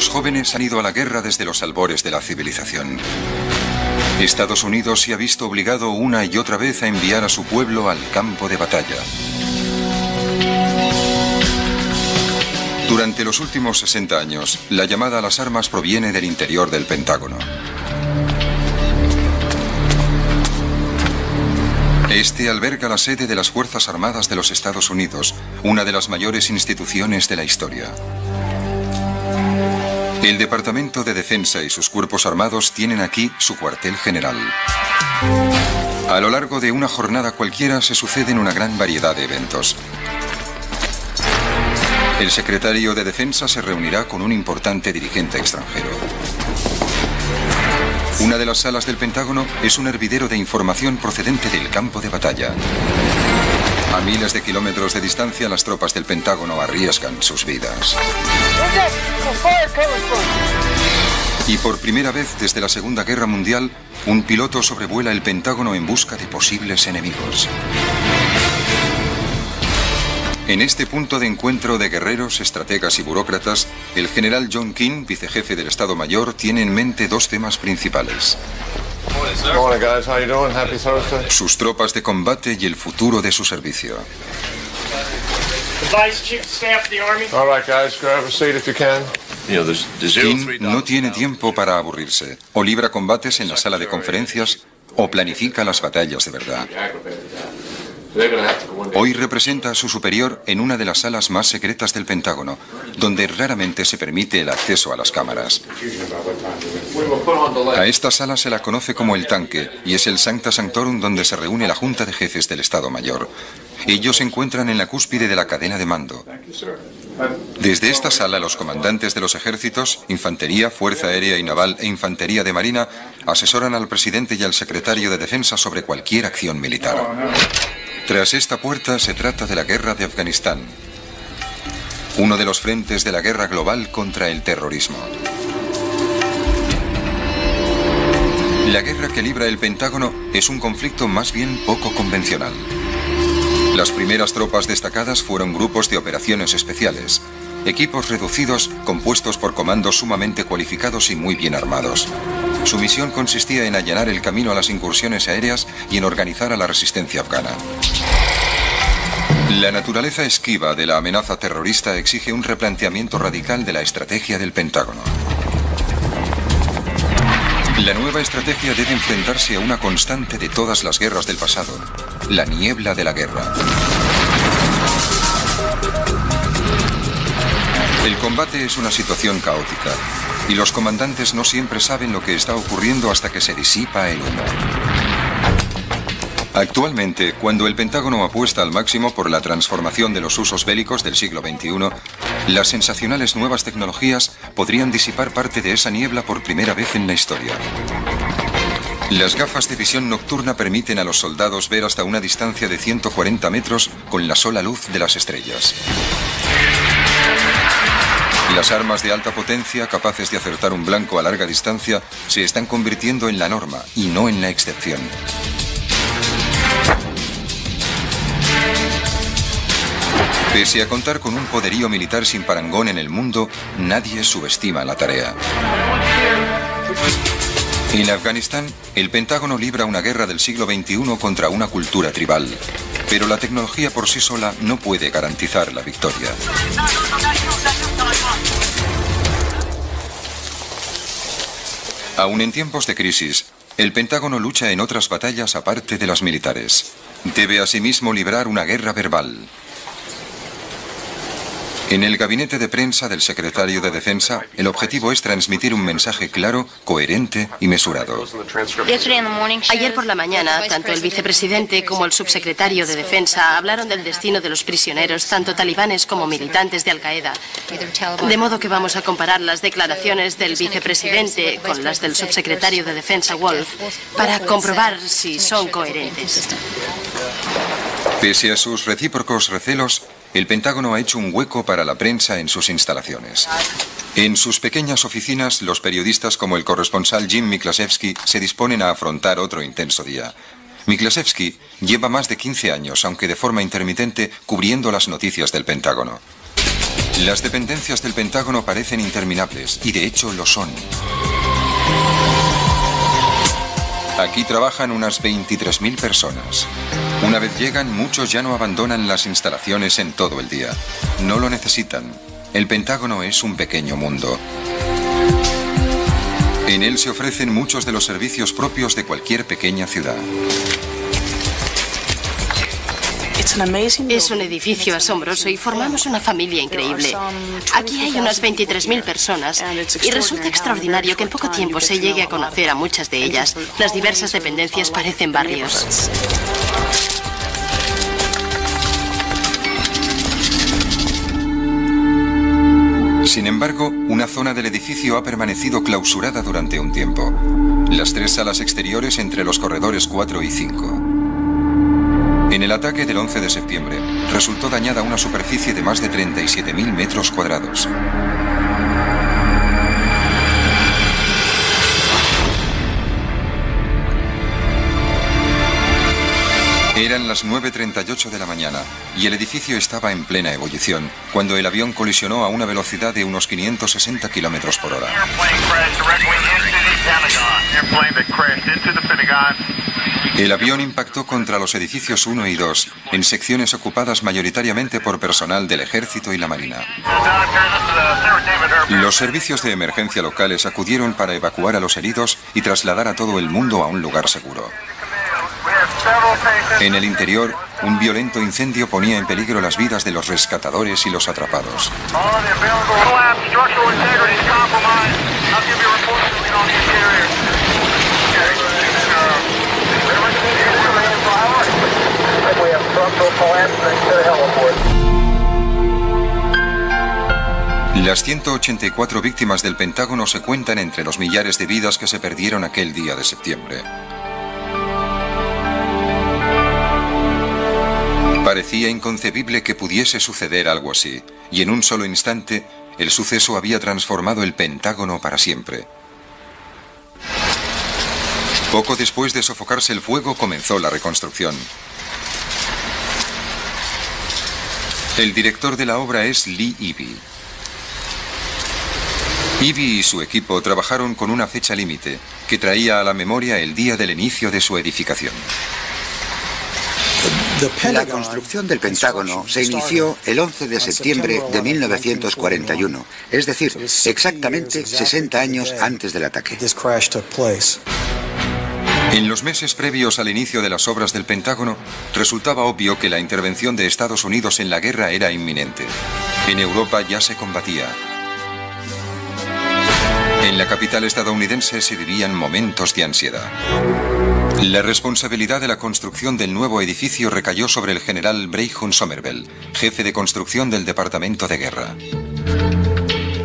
Los jóvenes han ido a la guerra desde los albores de la civilización. Estados Unidos se ha visto obligado una y otra vez a enviar a su pueblo al campo de batalla. Durante los últimos 60 años, la llamada a las armas proviene del interior del Pentágono. Este alberga la sede de las Fuerzas Armadas de los Estados Unidos, una de las mayores instituciones de la historia. El Departamento de Defensa y sus cuerpos armados tienen aquí su cuartel general. A lo largo de una jornada cualquiera se suceden una gran variedad de eventos. El secretario de Defensa se reunirá con un importante dirigente extranjero. Una de las salas del Pentágono es un hervidero de información procedente del campo de batalla. A miles de kilómetros de distancia, las tropas del Pentágono arriesgan sus vidas. Y por primera vez desde la Segunda Guerra Mundial, un piloto sobrevuela el Pentágono en busca de posibles enemigos. En este punto de encuentro de guerreros, estrategas y burócratas, el general John King, vicejefe del Estado Mayor, tiene en mente dos temas principales: sus tropas de combate y el futuro de su servicio. King no tiene tiempo para aburrirse. O libra combates en la sala de conferencias o planifica las batallas de verdad. Hoy representa a su superior en una de las salas más secretas del Pentágono, donde raramente se permite el acceso a las cámaras. A esta sala se la conoce como el tanque y es el Sancta Sanctorum donde se reúne la Junta de Jefes del Estado Mayor. Ellos se encuentran en la cúspide de la cadena de mando. Desde esta sala, los comandantes de los ejércitos, infantería, fuerza aérea y naval e infantería de marina, asesoran al presidente y al secretario de Defensa sobre cualquier acción militar. Tras esta puerta se trata de la guerra de Afganistán, uno de los frentes de la guerra global contra el terrorismo. La guerra que libra el Pentágono es un conflicto más bien poco convencional. Las primeras tropas destacadas fueron grupos de operaciones especiales, equipos reducidos compuestos por comandos sumamente cualificados y muy bien armados. Su misión consistía en allanar el camino a las incursiones aéreas y en organizar a la resistencia afgana. La naturaleza esquiva de la amenaza terrorista exige un replanteamiento radical de la estrategia del Pentágono. La nueva estrategia debe enfrentarse a una constante de todas las guerras del pasado: la niebla de la guerra. El combate es una situación caótica y los comandantes no siempre saben lo que está ocurriendo hasta que se disipa el humo. Actualmente, cuando el Pentágono apuesta al máximo por la transformación de los usos bélicos del siglo XXI, las sensacionales nuevas tecnologías podrían disipar parte de esa niebla por primera vez en la historia. Las gafas de visión nocturna permiten a los soldados ver hasta una distancia de 140 metros con la sola luz de las estrellas. Las armas de alta potencia, capaces de acertar un blanco a larga distancia, se están convirtiendo en la norma y no en la excepción. Pese a contar con un poderío militar sin parangón en el mundo, nadie subestima la tarea. En Afganistán, el Pentágono libra una guerra del siglo XXI contra una cultura tribal, pero la tecnología por sí sola no puede garantizar la victoria. Aún en tiempos de crisis, el Pentágono lucha en otras batallas aparte de las militares. Debe asimismo librar una guerra verbal. En el gabinete de prensa del secretario de Defensa, el objetivo es transmitir un mensaje claro, coherente y mesurado. Ayer por la mañana, tanto el vicepresidente como el subsecretario de Defensa hablaron del destino de los prisioneros, tanto talibanes como militantes de Al-Qaeda. De modo que vamos a comparar las declaraciones del vicepresidente con las del subsecretario de Defensa, Wolf, para comprobar si son coherentes. Pese a sus recíprocos recelos, el Pentágono ha hecho un hueco para la prensa en sus instalaciones. En sus pequeñas oficinas, los periodistas como el corresponsal Jim Miklasevsky se disponen a afrontar otro intenso día. Miklasevsky lleva más de 15 años, aunque de forma intermitente, cubriendo las noticias del Pentágono. Las dependencias del Pentágono parecen interminables, y de hecho lo son. Aquí trabajan unas 23.000 personas. Una vez llegan, muchos ya no abandonan las instalaciones en todo el día. No lo necesitan. El Pentágono es un pequeño mundo. En él se ofrecen muchos de los servicios propios de cualquier pequeña ciudad. Es un edificio asombroso y formamos una familia increíble. Aquí hay unas 23.000 personas y resulta extraordinario que en poco tiempo se llegue a conocer a muchas de ellas. Las diversas dependencias parecen barrios. Sin embargo, una zona del edificio ha permanecido clausurada durante un tiempo. Las 3 salas exteriores entre los corredores 4 y 5. En el ataque del 11 de septiembre, resultó dañada una superficie de más de 37.000 metros cuadrados. Eran las 9:38 de la mañana y el edificio estaba en plena ebullición cuando el avión colisionó a una velocidad de unos 560 kilómetros por hora. El avión impactó contra los edificios 1 y 2, en secciones ocupadas mayoritariamente por personal del ejército y la marina. Los servicios de emergencia locales acudieron para evacuar a los heridos y trasladar a todo el mundo a un lugar seguro. En el interior, un violento incendio ponía en peligro las vidas de los rescatadores y los atrapados. Las 184 víctimas del Pentágono se cuentan entre los millares de vidas que se perdieron aquel día de septiembre. Parecía inconcebible que pudiese suceder algo así, y en un solo instante, el suceso había transformado el Pentágono para siempre. Poco después de sofocarse el fuego, comenzó la reconstrucción. El director de la obra es Lee Ivey. Ivey y su equipo trabajaron con una fecha límite que traía a la memoria el día del inicio de su edificación. La construcción del Pentágono se inició el 11 de septiembre de 1941, es decir, exactamente 60 años antes del ataque. En los meses previos al inicio de las obras del Pentágono, resultaba obvio que la intervención de Estados Unidos en la guerra era inminente. En Europa ya se combatía. En la capital estadounidense se vivían momentos de ansiedad. La responsabilidad de la construcción del nuevo edificio recayó sobre el general Breyhun Somervell, jefe de construcción del Departamento de Guerra.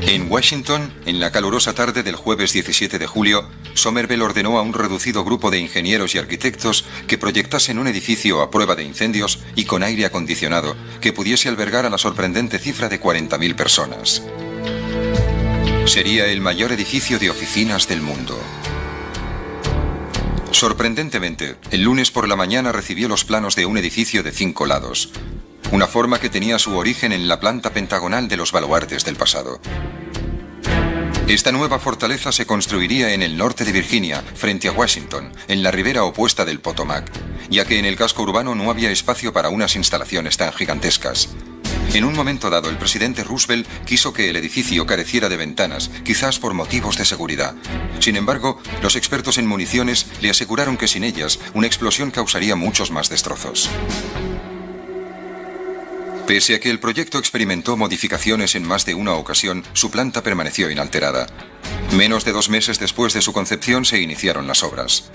En Washington, en la calurosa tarde del jueves 17 de julio, Somervell ordenó a un reducido grupo de ingenieros y arquitectos que proyectasen un edificio a prueba de incendios y con aire acondicionado que pudiese albergar a la sorprendente cifra de 40.000 personas. Sería el mayor edificio de oficinas del mundo. Sorprendentemente, el lunes por la mañana recibió los planos de un edificio de 5 lados, una forma que tenía su origen en la planta pentagonal de los baluartes del pasado. Esta nueva fortaleza se construiría en el norte de Virginia, frente a Washington, en la ribera opuesta del Potomac, ya que en el casco urbano no había espacio para unas instalaciones tan gigantescas. En un momento dado, el presidente Roosevelt quiso que el edificio careciera de ventanas, quizás por motivos de seguridad. Sin embargo, los expertos en municiones le aseguraron que sin ellas, una explosión causaría muchos más destrozos. Pese a que el proyecto experimentó modificaciones en más de una ocasión, su planta permaneció inalterada. Menos de 2 meses después de su concepción se iniciaron las obras.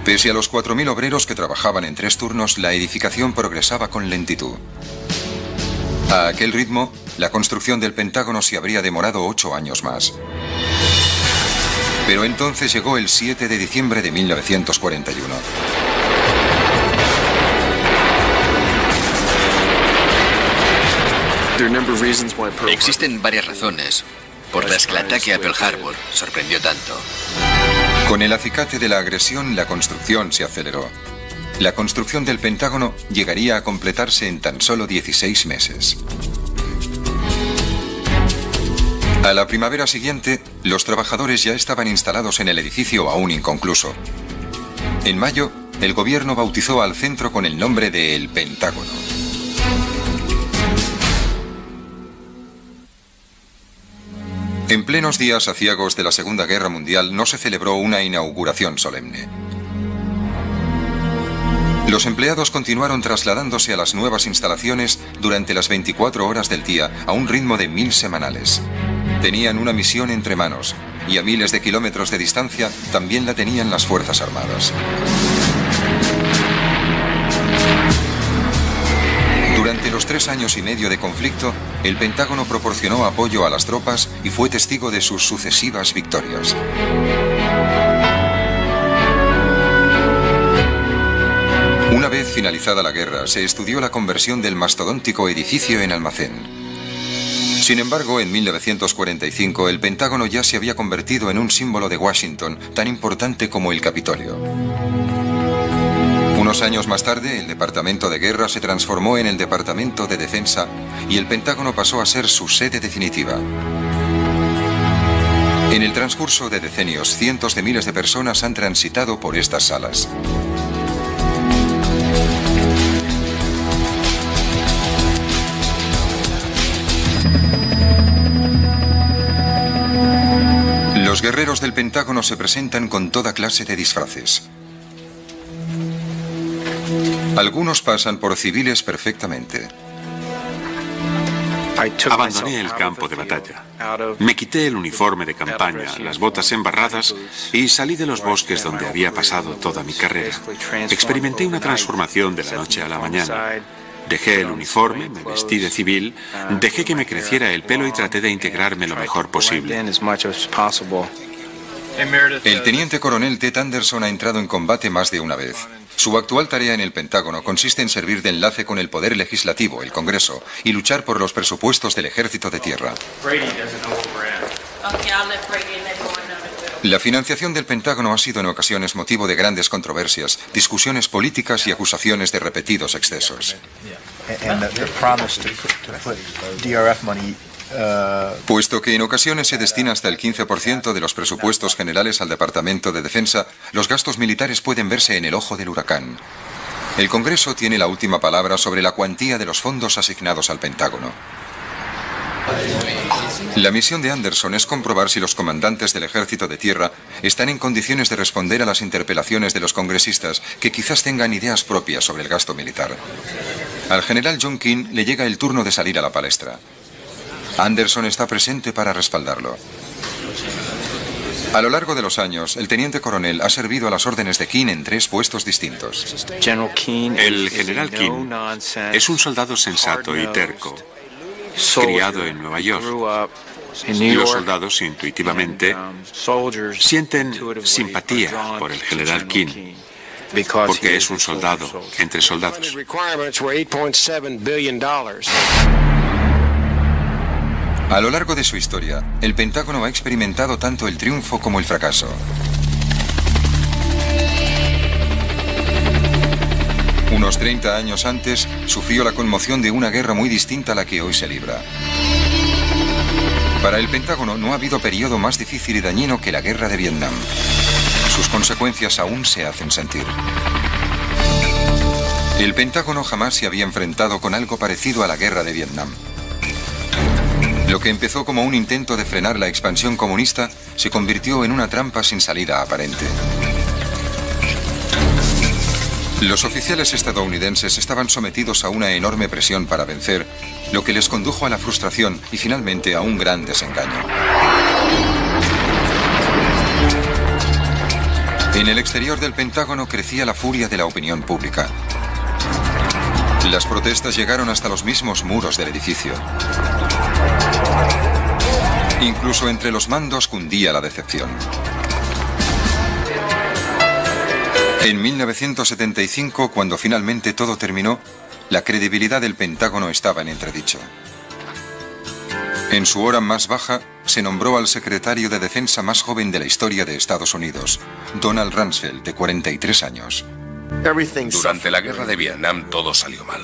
Pese a los 4.000 obreros que trabajaban en 3 turnos, la edificación progresaba con lentitud. A aquel ritmo, la construcción del Pentágono se habría demorado 8 años más. Pero entonces llegó el 7 de diciembre de 1941. Existen varias razones por las que el ataque a Pearl Harbor sorprendió tanto. Con el acicate de la agresión, la construcción se aceleró. La construcción del Pentágono llegaría a completarse en tan solo 16 meses. A la primavera siguiente, los trabajadores ya estaban instalados en el edificio aún inconcluso. En mayo, el gobierno bautizó al centro con el nombre de El Pentágono. En plenos días aciagos de la Segunda Guerra Mundial no se celebró una inauguración solemne. Los empleados continuaron trasladándose a las nuevas instalaciones durante las 24 horas del día a un ritmo de 1000 semanales. Tenían una misión entre manos y a miles de kilómetros de distancia también la tenían las Fuerzas Armadas. Durante los 3 años y medio de conflicto, el Pentágono proporcionó apoyo a las tropas y fue testigo de sus sucesivas victorias. Una vez finalizada la guerra, se estudió la conversión del mastodóntico edificio en almacén. Sin embargo, en 1945 el Pentágono ya se había convertido en un símbolo de Washington tan importante como el Capitolio. Unos años más tarde, el Departamento de Guerra se transformó en el Departamento de Defensa y el Pentágono pasó a ser su sede definitiva. En el transcurso de decenios, cientos de miles de personas han transitado por estas salas. Los guerreros del Pentágono se presentan con toda clase de disfraces. Algunos pasan por civiles perfectamente. Abandoné el campo de batalla. Me quité el uniforme de campaña, las botas embarradas y salí de los bosques donde había pasado toda mi carrera. Experimenté una transformación de la noche a la mañana. Dejé el uniforme, me vestí de civil, dejé que me creciera el pelo y traté de integrarme lo mejor posible. El teniente coronel Ted Anderson ha entrado en combate más de una vez. Su actual tarea en el Pentágono consiste en servir de enlace con el poder legislativo, el Congreso, y luchar por los presupuestos del Ejército de Tierra. La financiación del Pentágono ha sido en ocasiones motivo de grandes controversias, discusiones políticas y acusaciones de repetidos excesos. Puesto que en ocasiones se destina hasta el 15% de los presupuestos generales al Departamento de Defensa, los gastos militares pueden verse en el ojo del huracán. El Congreso tiene la última palabra sobre la cuantía de los fondos asignados al Pentágono. La misión de Anderson es comprobar si los comandantes del Ejército de Tierra están en condiciones de responder a las interpelaciones de los congresistas que quizás tengan ideas propias sobre el gasto militar. Al general John King le llega el turno de salir a la palestra. Anderson está presente para respaldarlo. A lo largo de los años, el teniente coronel ha servido a las órdenes de King en 3 puestos distintos. El general King es un soldado sensato y terco, criado en Nueva York. Y los soldados intuitivamente sienten simpatía por el general King, porque es un soldado entre soldados. A lo largo de su historia, el Pentágono ha experimentado tanto el triunfo como el fracaso. Unos 30 años antes, sufrió la conmoción de una guerra muy distinta a la que hoy se libra. Para el Pentágono no ha habido periodo más difícil y dañino que la guerra de Vietnam. Sus consecuencias aún se hacen sentir. El Pentágono jamás se había enfrentado con algo parecido a la guerra de Vietnam. Lo que empezó como un intento de frenar la expansión comunista se convirtió en una trampa sin salida aparente. Los oficiales estadounidenses estaban sometidos a una enorme presión para vencer, lo que les condujo a la frustración y finalmente a un gran desengaño. En el exterior del Pentágono crecía la furia de la opinión pública. Las protestas llegaron hasta los mismos muros del edificio. Incluso entre los mandos cundía la decepción. En 1975, cuando finalmente todo terminó, la credibilidad del Pentágono estaba en entredicho. En su hora más baja, se nombró al secretario de Defensa más joven de la historia de Estados Unidos, Donald Rumsfeld, de 43 años. Durante la guerra de Vietnam todo salió mal.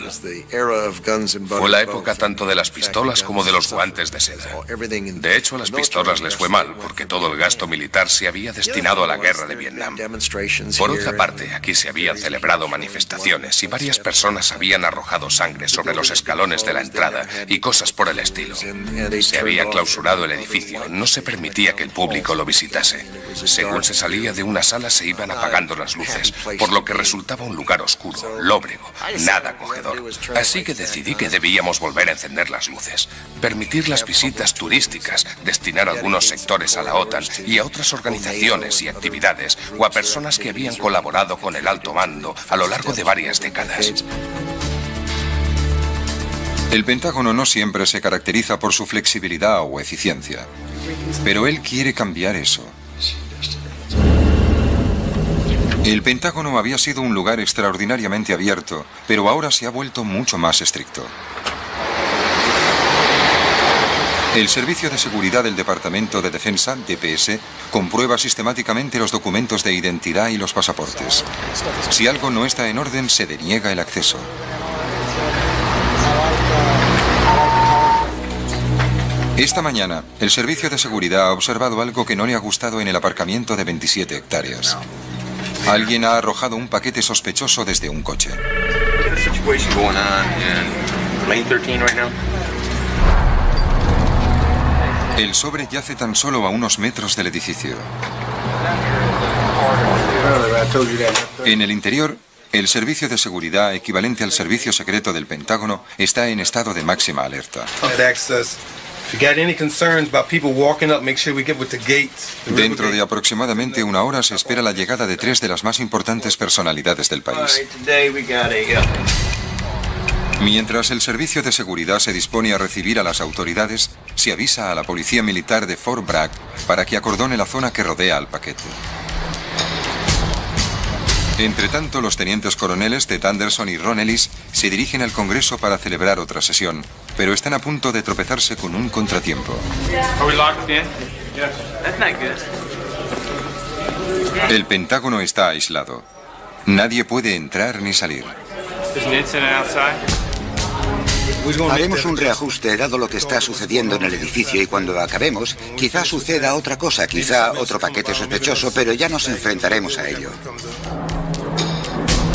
Fue la época tanto de las pistolas como de los guantes de seda. De hecho, a las pistolas les fue mal porque todo el gasto militar se había destinado a la guerra de Vietnam. Por otra parte, aquí se habían celebrado manifestaciones y varias personas habían arrojado sangre sobre los escalones de la entrada y cosas por el estilo. Se había clausurado el edificio, no se permitía que el público lo visitase. Según se salía de una sala se iban apagando las luces, por lo que resultaba un lugar oscuro, lóbrego, nada acogedor. Así que decidí que debíamos volver a encender las luces, permitir las visitas turísticas, destinar algunos sectores a la OTAN y a otras organizaciones y actividades, o a personas que habían colaborado con el alto mando a lo largo de varias décadas. El Pentágono no siempre se caracteriza por su flexibilidad o eficiencia, pero él quiere cambiar eso. El Pentágono había sido un lugar extraordinariamente abierto, pero ahora se ha vuelto mucho más estricto. El Servicio de Seguridad del Departamento de Defensa, DPS, comprueba sistemáticamente los documentos de identidad y los pasaportes. Si algo no está en orden, se deniega el acceso. Esta mañana, el Servicio de Seguridad ha observado algo que no le ha gustado en el aparcamiento de 27 hectáreas. Alguien ha arrojado un paquete sospechoso desde un coche. El sobre yace tan solo a unos metros del edificio. En el interior, el servicio de seguridad, equivalente al servicio secreto del Pentágono, está en estado de máxima alerta. Dentro de aproximadamente una hora se espera la llegada de 3 de las más importantes personalidades del país. Mientras el servicio de seguridad se dispone a recibir a las autoridades, se avisa a la policía militar de Fort Bragg para que acordone la zona que rodea al paquete. Entre tanto, los tenientes coroneles Ted Anderson y Ron Ellis se dirigen al Congreso para celebrar otra sesión, pero están a punto de tropezarse con un contratiempo. El Pentágono está aislado. Nadie puede entrar ni salir. Haremos un reajuste dado lo que está sucediendo en el edificio y cuando acabemos, quizá suceda otra cosa, quizá otro paquete sospechoso, pero ya nos enfrentaremos a ello.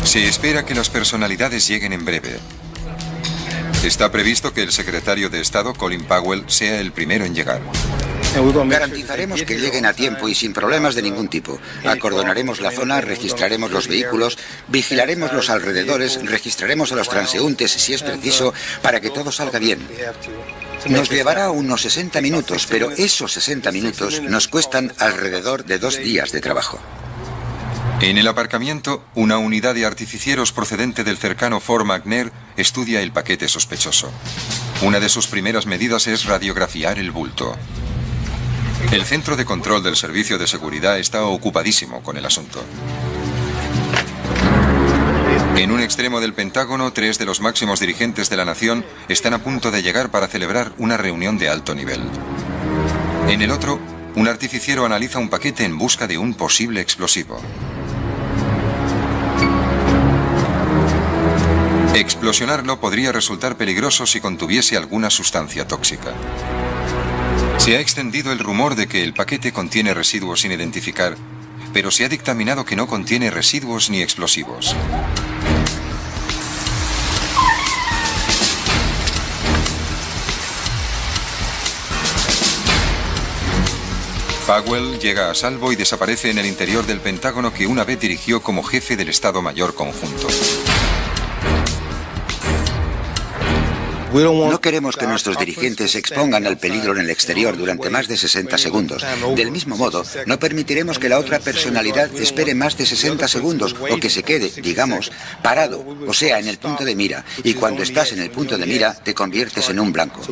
Se espera que las personalidades lleguen en breve. Está previsto que el secretario de Estado, Colin Powell, sea el primero en llegar. Garantizaremos que lleguen a tiempo y sin problemas de ningún tipo. Acordonaremos la zona, registraremos los vehículos, vigilaremos los alrededores, registraremos a los transeúntes si es preciso para que todo salga bien. Nos llevará unos 60 minutos, pero esos 60 minutos nos cuestan alrededor de 2 días de trabajo. En el aparcamiento, una unidad de artificieros procedente del cercano Fort McNair estudia el paquete sospechoso. Una de sus primeras medidas es radiografiar el bulto. El centro de control del servicio de seguridad está ocupadísimo con el asunto. En un extremo del Pentágono, 3 de los máximos dirigentes de la nación están a punto de llegar para celebrar una reunión de alto nivel. En el otro, un artificiero analiza un paquete en busca de un posible explosivo. Explosionarlo podría resultar peligroso si contuviese alguna sustancia tóxica. Se ha extendido el rumor de que el paquete contiene residuos sin identificar, pero se ha dictaminado que no contiene residuos ni explosivos. Powell llega a salvo y desaparece en el interior del Pentágono que una vez dirigió como jefe del Estado Mayor Conjunto. No queremos que nuestros dirigentes se expongan al peligro en el exterior durante más de 60 segundos. Del mismo modo, no permitiremos que la otra personalidad espere más de 60 segundos o que se quede, digamos, parado, o sea, en el punto de mira. Y cuando estás en el punto de mira, te conviertes en un blanco.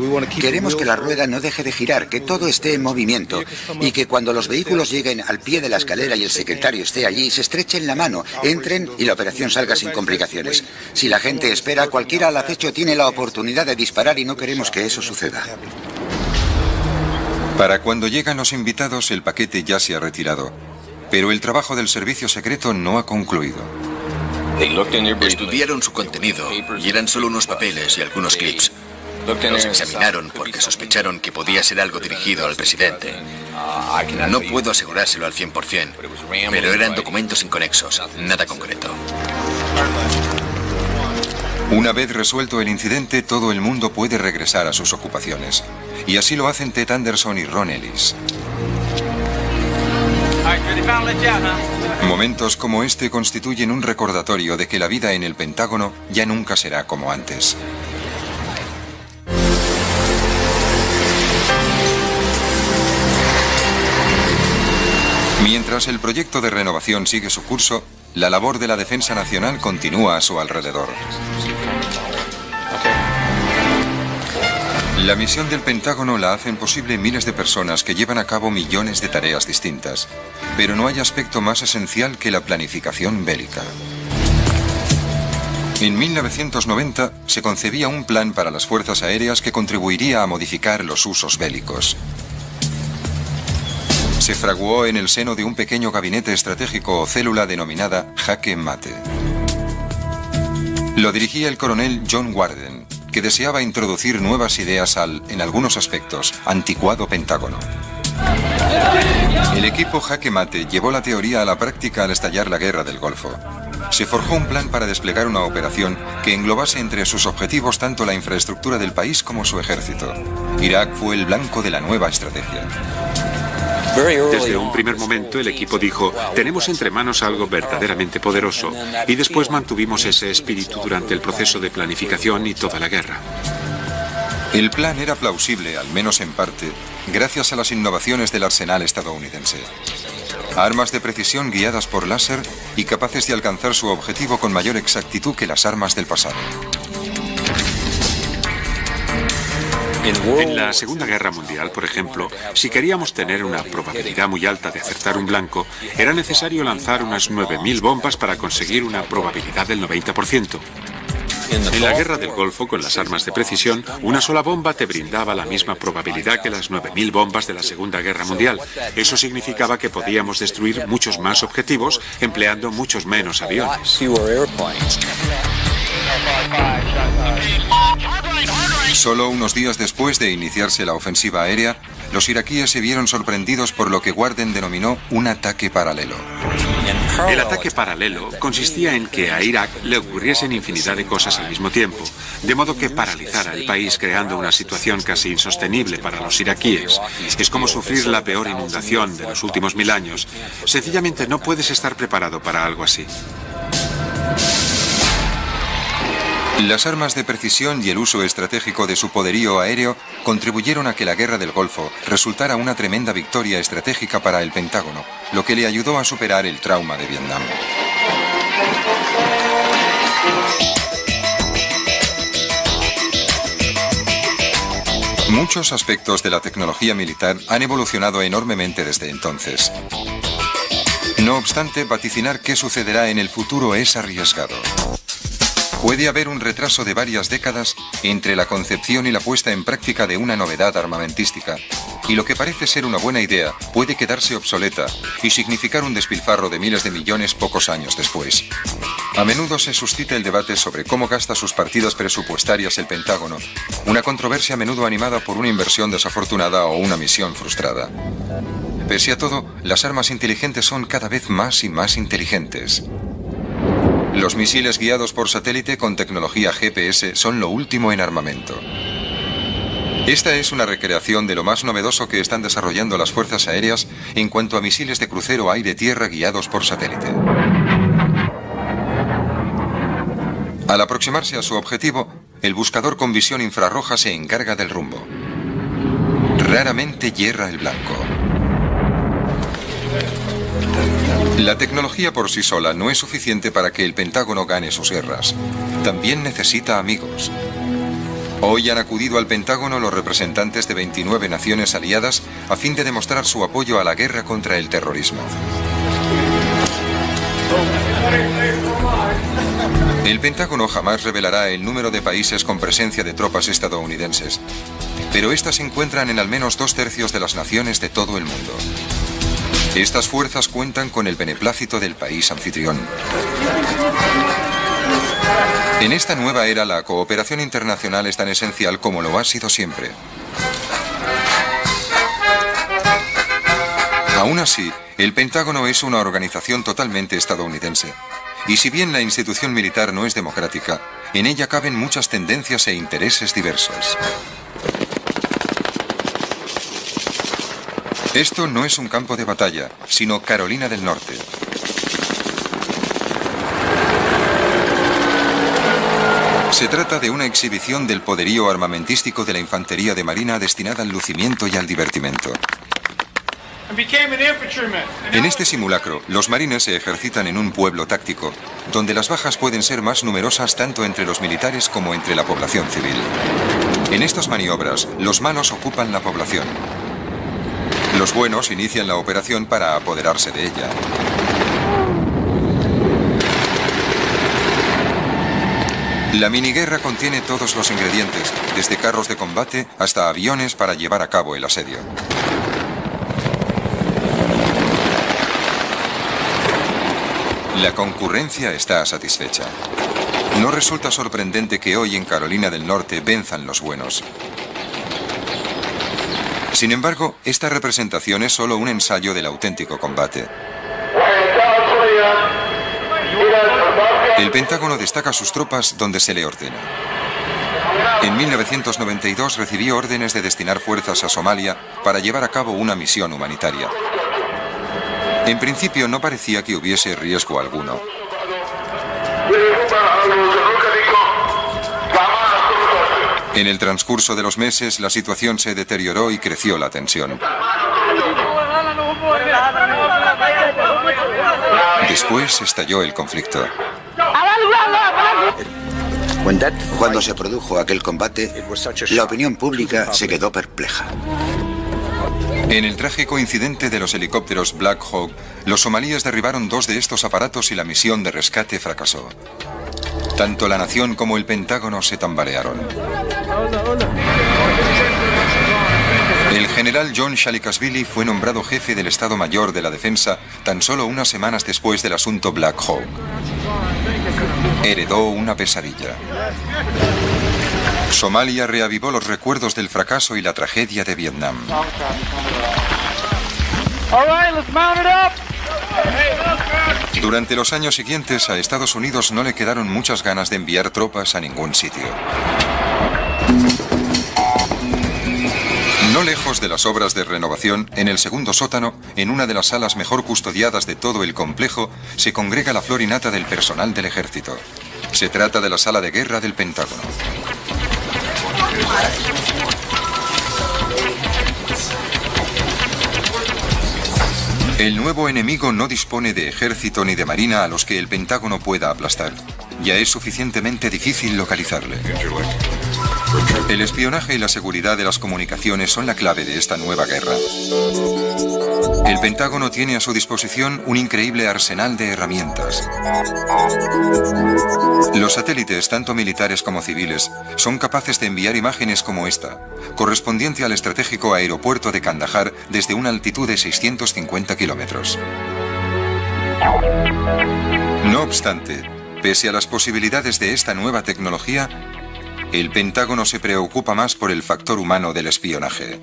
Queremos que la rueda no deje de girar, que todo esté en movimiento y que cuando los vehículos lleguen al pie de la escalera y el secretario esté allí, se estrechen la mano, entren y la operación salga sin complicaciones. Si la gente espera, cualquiera al acecho tiene la oportunidad de disparar y no queremos que eso suceda. Para cuando llegan los invitados, el paquete ya se ha retirado, pero el trabajo del servicio secreto no ha concluido. Estudiaron su contenido y eran solo unos papeles y algunos clips. Los examinaron porque sospecharon que podía ser algo dirigido al presidente. No puedo asegurárselo al 100%, pero eran documentos inconexos, nada concreto. Una vez resuelto el incidente, todo el mundo puede regresar a sus ocupaciones. Y así lo hacen Ted Anderson y Ron Ellis. Momentos como este constituyen un recordatorio de que la vida en el Pentágono ya nunca será como antes. Mientras el proyecto de renovación sigue su curso, la labor de la defensa nacional continúa a su alrededor. La misión del Pentágono la hacen posible miles de personas que llevan a cabo millones de tareas distintas, pero no hay aspecto más esencial que la planificación bélica. En 1990 se concebía un plan para las fuerzas aéreas que contribuiría a modificar los usos bélicos. Se fraguó en el seno de un pequeño gabinete estratégico o célula denominada Jaque Mate. Lo dirigía el coronel John Warden, que deseaba introducir nuevas ideas al, en algunos aspectos, anticuado Pentágono. El equipo Jaque Mate llevó la teoría a la práctica al estallar la Guerra del Golfo. Se forjó un plan para desplegar una operación que englobase entre sus objetivos tanto la infraestructura del país como su ejército. Irak fue el blanco de la nueva estrategia. Desde un primer momento el equipo dijo, tenemos entre manos algo verdaderamente poderoso, y después mantuvimos ese espíritu durante el proceso de planificación y toda la guerra. El plan era plausible, al menos en parte, gracias a las innovaciones del arsenal estadounidense. Armas de precisión guiadas por láser y capaces de alcanzar su objetivo con mayor exactitud que las armas del pasado. En la Segunda Guerra Mundial, por ejemplo, si queríamos tener una probabilidad muy alta de acertar un blanco, era necesario lanzar unas 9.000 bombas para conseguir una probabilidad del 90%. En la Guerra del Golfo, con las armas de precisión, una sola bomba te brindaba la misma probabilidad que las 9.000 bombas de la Segunda Guerra Mundial. Eso significaba que podíamos destruir muchos más objetivos empleando muchos menos aviones. Solo unos días después de iniciarse la ofensiva aérea, los iraquíes se vieron sorprendidos por lo que Warden denominó un ataque paralelo. El ataque paralelo consistía en que a Irak le ocurriesen infinidad de cosas al mismo tiempo, de modo que paralizara el país creando una situación casi insostenible para los iraquíes. Es como sufrir la peor inundación de los últimos 1000 años. Sencillamente no puedes estar preparado para algo así. Las armas de precisión y el uso estratégico de su poderío aéreo contribuyeron a que la Guerra del Golfo resultara una tremenda victoria estratégica para el Pentágono, lo que le ayudó a superar el trauma de Vietnam. Muchos aspectos de la tecnología militar han evolucionado enormemente desde entonces. No obstante, vaticinar qué sucederá en el futuro es arriesgado. Puede haber un retraso de varias décadas entre la concepción y la puesta en práctica de una novedad armamentística, y lo que parece ser una buena idea puede quedarse obsoleta y significar un despilfarro de miles de millones pocos años después. A menudo se suscita el debate sobre cómo gasta sus partidas presupuestarias el Pentágono, una controversia a menudo animada por una inversión desafortunada o una misión frustrada. Pese a todo, las armas inteligentes son cada vez más y más inteligentes. Los misiles guiados por satélite con tecnología GPS son lo último en armamento. Esta es una recreación de lo más novedoso que están desarrollando las fuerzas aéreas en cuanto a misiles de crucero aire-tierra guiados por satélite. Al aproximarse a su objetivo, el buscador con visión infrarroja se encarga del rumbo. Raramente yerra el blanco. La tecnología por sí sola no es suficiente para que el Pentágono gane sus guerras. También necesita amigos. Hoy han acudido al Pentágono los representantes de 29 naciones aliadas a fin de demostrar su apoyo a la guerra contra el terrorismo. El Pentágono jamás revelará el número de países con presencia de tropas estadounidenses, pero estas se encuentran en al menos 2/3 de las naciones de todo el mundo. Estas fuerzas cuentan con el beneplácito del país anfitrión. En esta nueva era, la cooperación internacional es tan esencial como lo ha sido siempre. Aún así, el Pentágono es una organización totalmente estadounidense. Y si bien la institución militar no es democrática, en ella caben muchas tendencias e intereses diversos. Esto no es un campo de batalla, sino Carolina del Norte. Se trata de una exhibición del poderío armamentístico de la infantería de marina destinada al lucimiento y al divertimento. En este simulacro, los marines se ejercitan en un pueblo táctico, donde las bajas pueden ser más numerosas tanto entre los militares como entre la población civil. En estas maniobras, los malos ocupan la población. Los buenos inician la operación para apoderarse de ella. La miniguerra contiene todos los ingredientes, desde carros de combate hasta aviones para llevar a cabo el asedio. La concurrencia está satisfecha. No resulta sorprendente que hoy en Carolina del Norte venzan los buenos. Sin embargo, esta representación es solo un ensayo del auténtico combate. El Pentágono destaca a sus tropas donde se le ordena. En 1992 recibió órdenes de destinar fuerzas a Somalia para llevar a cabo una misión humanitaria. En principio no parecía que hubiese riesgo alguno. En el transcurso de los meses, la situación se deterioró y creció la tensión. Después estalló el conflicto. Cuando se produjo aquel combate, la opinión pública se quedó perpleja. En el trágico incidente de los helicópteros Black Hawk, los somalíes derribaron 2 de estos aparatos y la misión de rescate fracasó. Tanto la nación como el Pentágono se tambalearon. El general John Shalikashvili fue nombrado jefe del Estado Mayor de la Defensa tan solo unas semanas después del asunto Black Hawk. Heredó una pesadilla. Somalia reavivó los recuerdos del fracaso y la tragedia de Vietnam. Durante los años siguientes a Estados Unidos no le quedaron muchas ganas de enviar tropas a ningún sitio. No lejos de las obras de renovación, en el segundo sótano, en una de las salas mejor custodiadas de todo el complejo, se congrega la flor y nata del personal del ejército. Se trata de la sala de guerra del Pentágono. El nuevo enemigo no dispone de ejército ni de marina a los que el Pentágono pueda aplastar. Ya es suficientemente difícil localizarle. El espionaje y la seguridad de las comunicaciones son la clave de esta nueva guerra. El Pentágono tiene a su disposición un increíble arsenal de herramientas. Los satélites, tanto militares como civiles, son capaces de enviar imágenes como esta, correspondiente al estratégico aeropuerto de Kandahar desde una altitud de 650 kilómetros. No obstante, pese a las posibilidades de esta nueva tecnología, el Pentágono se preocupa más por el factor humano del espionaje.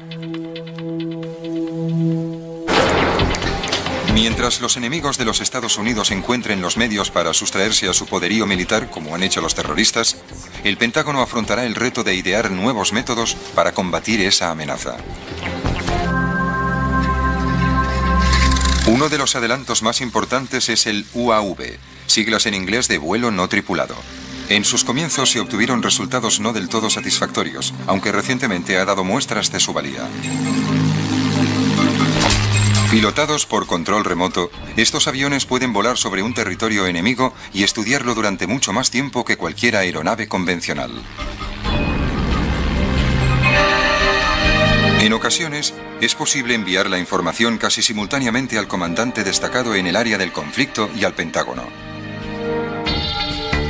Mientras los enemigos de los Estados Unidos encuentren los medios para sustraerse a su poderío militar, como han hecho los terroristas, el Pentágono afrontará el reto de idear nuevos métodos para combatir esa amenaza. Uno de los adelantos más importantes es el UAV, siglas en inglés de vuelo no tripulado. En sus comienzos se obtuvieron resultados no del todo satisfactorios, aunque recientemente ha dado muestras de su valía. Pilotados por control remoto, estos aviones pueden volar sobre un territorio enemigo y estudiarlo durante mucho más tiempo que cualquier aeronave convencional. En ocasiones, es posible enviar la información casi simultáneamente al comandante destacado en el área del conflicto y al Pentágono.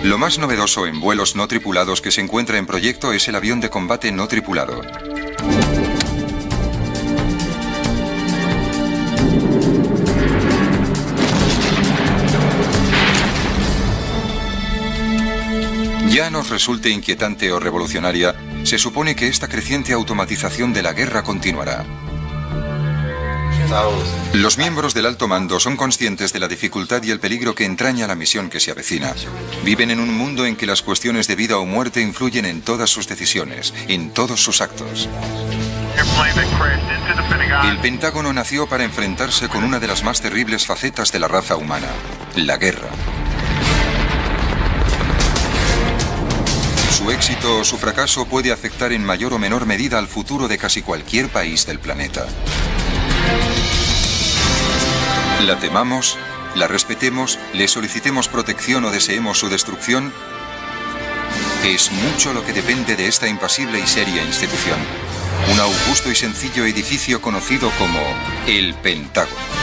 Lo más novedoso en vuelos no tripulados que se encuentra en proyecto es el avión de combate no tripulado. Ya nos resulte inquietante o revolucionaria, se supone que esta creciente automatización de la guerra continuará. Los miembros del alto mando son conscientes de la dificultad y el peligro que entraña la misión que se avecina. Viven en un mundo en que las cuestiones de vida o muerte influyen en todas sus decisiones, en todos sus actos. El Pentágono nació para enfrentarse con una de las más terribles facetas de la raza humana, la guerra. Su éxito o su fracaso puede afectar en mayor o menor medida al futuro de casi cualquier país del planeta. La temamos, la respetemos, le solicitemos protección o deseemos su destrucción, es mucho lo que depende de esta impasible y seria institución. Un augusto y sencillo edificio conocido como el Pentágono.